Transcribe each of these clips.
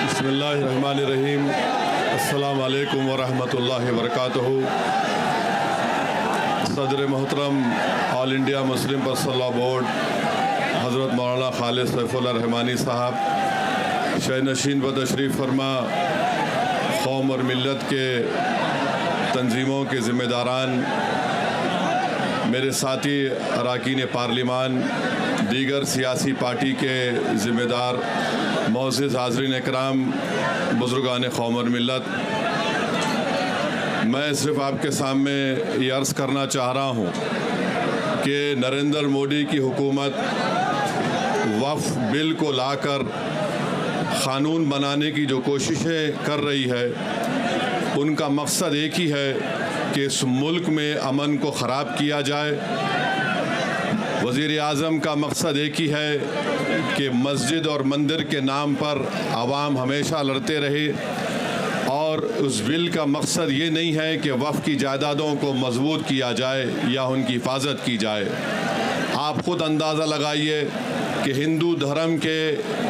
बिस्मिल्लाहिर्रहमानिर्रहीम। अस्सलामु अलैकुम वरहमतुल्लाहि वबरकातुहू। सदर मोहतरम all India Muslim personal law board हज़रत मौलाना खालिद सैफुल्लाह रहमानी साहब, शहनशीन व तशरीफ़ फरमा कौम और मिल्लत के तंजीमों के ज़िम्मेदारान, मेरे साथी अरकान पार्लिमान, दीगर सियासी पार्टी के ज़िम्मेदार, मोअज़्ज़िज़ हाज़रीन इकराम, बुज़ुर्गान कौम और मिल्लत, मैं सिर्फ़ आपके सामने ये अर्ज़ करना चाह रहा हूँ कि नरेंद्र मोदी की हुकूमत वक्फ़ बिल को लाकर क़ानून बनाने की जो कोशिशें कर रही है, उनका मकसद एक ही है कि इस मुल्क में अमन को ख़राब किया जाए। वज़ीर आज़म का मकसद एक ही है कि मस्जिद और मंदिर के नाम पर आवाम हमेशा लड़ते रहे, और उस बिल का मकसद ये नहीं है कि वक्फ़ की जायदादों को मजबूत किया जाए या उनकी हिफाजत की जाए। आप ख़ुद अंदाज़ा लगाइए कि हिंदू धर्म के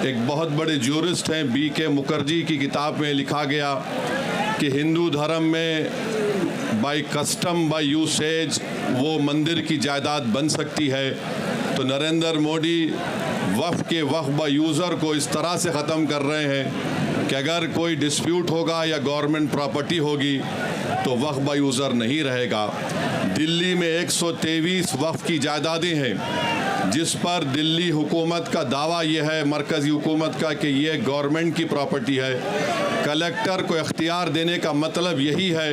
एक बहुत बड़े ज्यूरिस्ट हैं, B.K. मुखर्जी की किताब में लिखा गया कि हिंदू धर्म में बाय कस्टम बाय यूसेज वो मंदिर की जायदाद बन सकती है। तो नरेंद्र मोदी वक्फ़ बाय यूज़र को इस तरह से ख़त्म कर रहे हैं कि अगर कोई डिस्प्यूट होगा या गवर्नमेंट प्रॉपर्टी होगी तो वक्फ़ बाय यूज़र नहीं रहेगा। दिल्ली में 123 वक्फ़ की जायदादें हैं, जिस पर दिल्ली हुकूमत का दावा यह है, मरकज़ी हुकूमत का, कि ये गवर्नमेंट की प्रॉपर्टी है। कलेक्टर को इख्तियार देने का मतलब यही है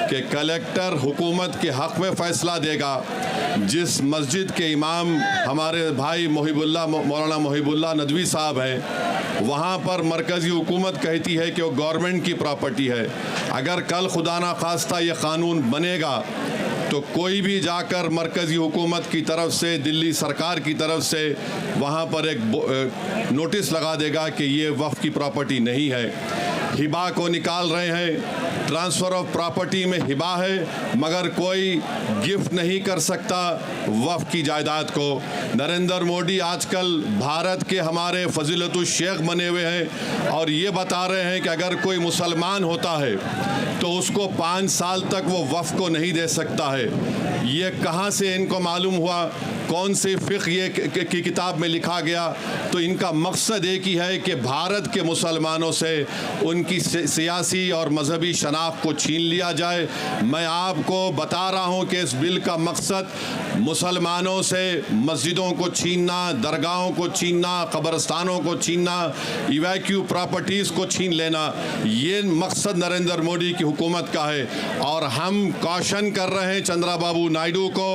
कि कलेक्टर हुकूमत के हक़ में फ़ैसला देगा। जिस मस्जिद के इमाम हमारे भाई मौलाना मोहिबुल्लाह नदवी साहब हैं, वहाँ पर मरकज़ी हुकूमत कहती है कि वो गवर्नमेंट की प्रॉपर्टी है। अगर कल खुदा ना खास्ता ये क़ानून बनेगा तो कोई भी जाकर मरकज़ी हुकूमत की तरफ से, दिल्ली सरकार की तरफ से वहाँ पर एक नोटिस लगा देगा कि ये वक्फ़ की प्रॉपर्टी नहीं है। हिबा को निकाल रहे हैं, ट्रांसफ़र ऑफ प्रॉपर्टी में हिबा है, मगर कोई गिफ्ट नहीं कर सकता वक्फ़ की जायदाद को। नरेंद्र मोदी आजकल भारत के हमारे फजीलतुल शेख बने हुए हैं और ये बता रहे हैं कि अगर कोई मुसलमान होता है तो उसको 5 साल तक वो वक्फ़ को नहीं दे सकता है। ये कहाँ से इनको मालूम हुआ? कौन सी फ़िक़्ह ये की किताब में लिखा गया? तो इनका मकसद एक ही है कि भारत के मुसलमानों से उनकी सियासी और मजहबी शनाख्त को छीन लिया जाए। मैं आपको बता रहा हूँ कि इस बिल का मकसद मुसलमानों से मस्जिदों को छीनना, दरगाहों को छीनना, कब्रस्तानों को छीनना, इवैक्यू प्रॉपर्टीज़ को छीन लेना, ये मकसद नरेंद्र मोदी की हुकूमत का है। और हम कॉशन कर रहे हैं चंद्रबाबू नायडू को,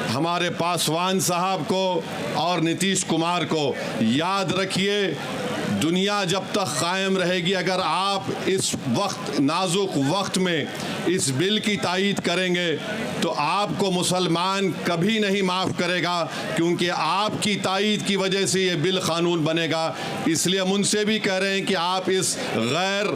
हमारे पासवान साहब को और नीतीश कुमार को, याद रखिए दुनिया जब तक कायम रहेगी, अगर आप इस वक्त नाजुक वक्त में इस बिल की तायीद करेंगे तो आपको मुसलमान कभी नहीं माफ़ करेगा, क्योंकि आपकी तायीद की वजह से ये बिल क़ानून बनेगा। इसलिए हम उनसे भी कह रहे हैं कि आप इस गैर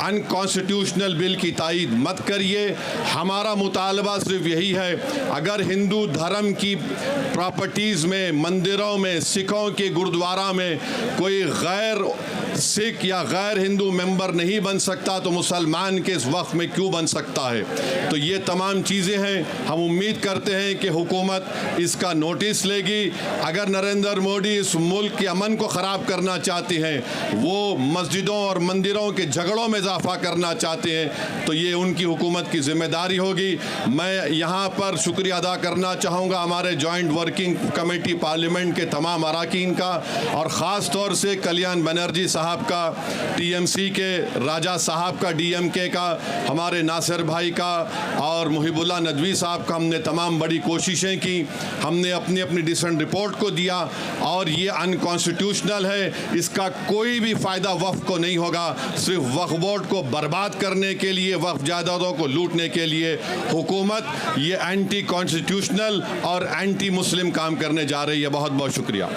अनकॉन्स्टिट्यूशनल बिल की तायीद मत करिए। हमारा मुतालबा सिर्फ यही है, अगर हिंदू धर्म की प्रॉपर्टीज़ में, मंदिरों में, सिखों के गुरुद्वारा में कोई गैर सिख या गैर हिंदू मेंबर नहीं बन सकता तो मुसलमान के इस वक्फ़ में क्यों बन सकता है? तो ये तमाम चीज़ें हैं। हम उम्मीद करते हैं कि हुकूमत इसका नोटिस लेगी। अगर नरेंद्र मोदी इस मुल्क के अमन को ख़राब करना चाहते हैं, वो मस्जिदों और मंदिरों के झगड़ों में इजाफा करना चाहते हैं, तो ये उनकी हुकूमत की ज़िम्मेदारी होगी। मैं यहाँ पर शुक्रिया अदा करना चाहूँगा हमारे जॉइंट वर्किंग कमेटी पार्लियामेंट के तमाम अरकान का, और ख़ास तौर से कल्याण बनर्जी साहब का, TMC के राजा साहब का, DMK का, हमारे नासिर भाई का और मुहिबुल्लाह नदवी साहब का। हमने तमाम बड़ी कोशिशें की, हमने अपनी अपनी डिसेंट रिपोर्ट को दिया, और ये अनकॉन्स्टिट्यूशनल है, इसका कोई भी फ़ायदा वक्फ़ को नहीं होगा। सिर्फ वक्फ़ बोर्ड को बर्बाद करने के लिए, वक्फ़ जायदादों को लूटने के लिए हुकूमत ये एंटी कॉन्स्टिट्यूशनल और एंटी मुस्लिम काम करने जा रही है। बहुत बहुत शुक्रिया।